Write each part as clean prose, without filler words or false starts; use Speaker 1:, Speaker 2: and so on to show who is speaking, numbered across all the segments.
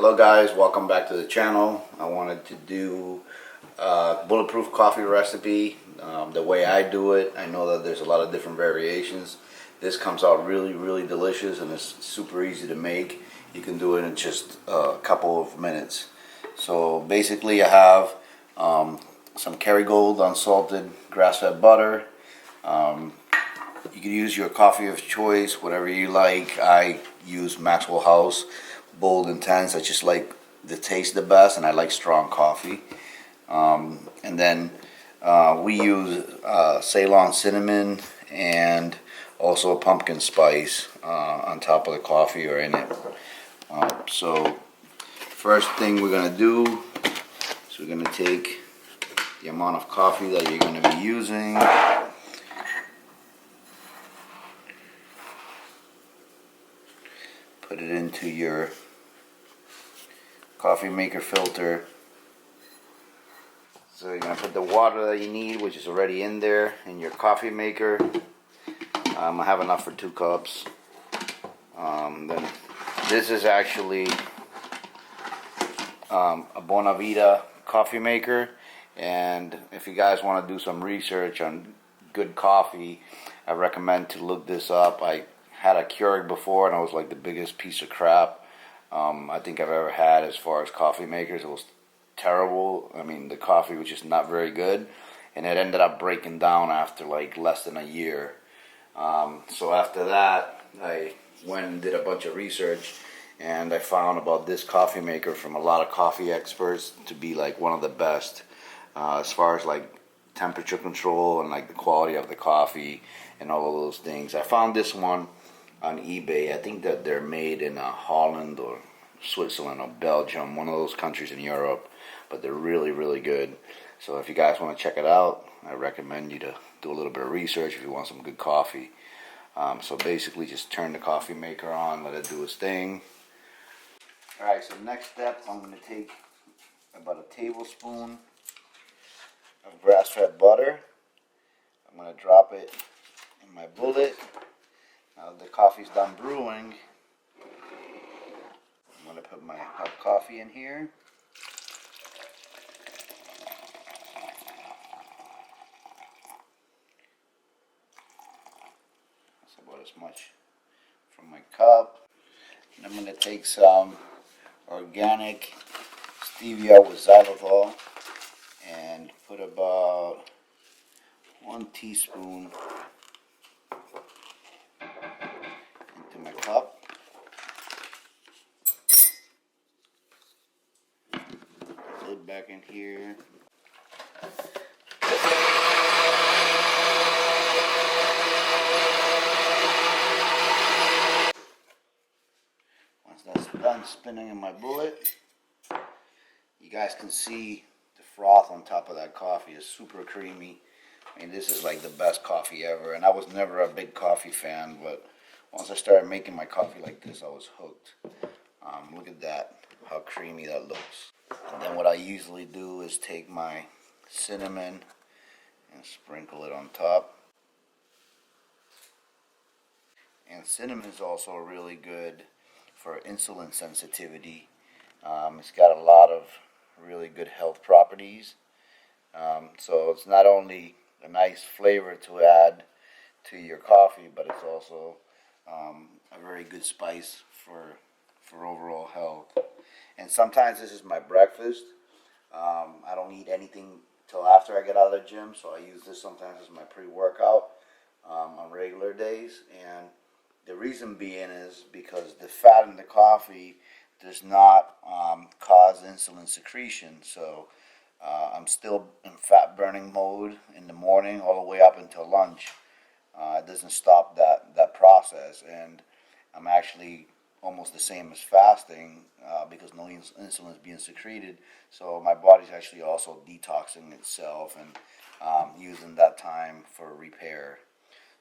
Speaker 1: Hello guys, welcome back to the channel. I wanted to do bulletproof coffee recipe the way I do it. I know that there's a lot of different variations. This comes out really delicious and it's super easy to make. You can do it in just a couple of minutes. So basically I have some Kerrygold unsalted grass-fed butter. You can use your coffee of choice, whatever you like. I use Maxwell House Bold Intense. I just like the taste the best, and I like strong coffee. And then we use Ceylon cinnamon and also a pumpkin spice on top of the coffee or in it. So first thing we're going to do is we're going to take the amount of coffee that you're going to be using. Put it into your coffee maker filter. So you're going to put the water that you need, which is already in there, in your coffee maker. I have enough for 2 cups. Then this is actually a Bonavita coffee maker, and if you guys want to do some research on good coffee, I recommend to look this up. I had a Keurig before and it was like the biggest piece of crap I think I've ever had as far as coffee makers. It was terrible. I mean, the coffee was just not very good, and it ended up breaking down after like less than a year. So after that I went and did a bunch of research, and I found about this coffee maker from a lot of coffee experts to be like one of the best as far as like temperature control and like the quality of the coffee and all of those things. I found this one on eBay. I think that they're made in Holland or Switzerland or Belgium, one of those countries in Europe, but they're really good. So if you guys want to check it out, I recommend you to do a little bit of research if you want some good coffee. So basically just turn the coffee maker on, let it do its thing. Alright, so next step, I'm going to take about a tablespoon of grass-fed butter. I'm going to drop it in my bullet. Now the coffee's done brewing, I'm going to put my hot coffee in here. That's about as much from my cup. And I'm going to take some organic stevia with xylitol and put about 1 teaspoon into my cup. Lid back in here. Once that's done spinning in my bullet, you guys can see the froth on top of that coffee is super creamy. I mean, this is like the best coffee ever, and I was never a big coffee fan, but once I started making my coffee like this, I was hooked. Look at that, how creamy that looks. And then what I usually do is take my cinnamon and sprinkle it on top. And cinnamon is also really good for insulin sensitivity. It's got a lot of really good health properties. So it's not only a nice flavor to add to your coffee, but it's also a very good spice for overall health. And sometimes this is my breakfast. I don't eat anything till after I get out of the gym, so I use this sometimes as my pre-workout on regular days. And the reason being is because the fat in the coffee does not cause insulin secretion. So I'm still in fat burning mode in the morning all the way up until lunch. It doesn't stop that process, and I'm actually almost the same as fasting because no insulin is being secreted. So my body's actually also detoxing itself and using that time for repair.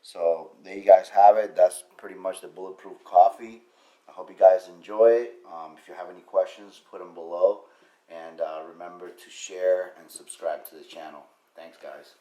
Speaker 1: So there you guys have it. That's pretty much the bulletproof coffee. I hope you guys enjoy it. If you have any questions, put them below. And remember to share and subscribe to the channel. Thanks, guys.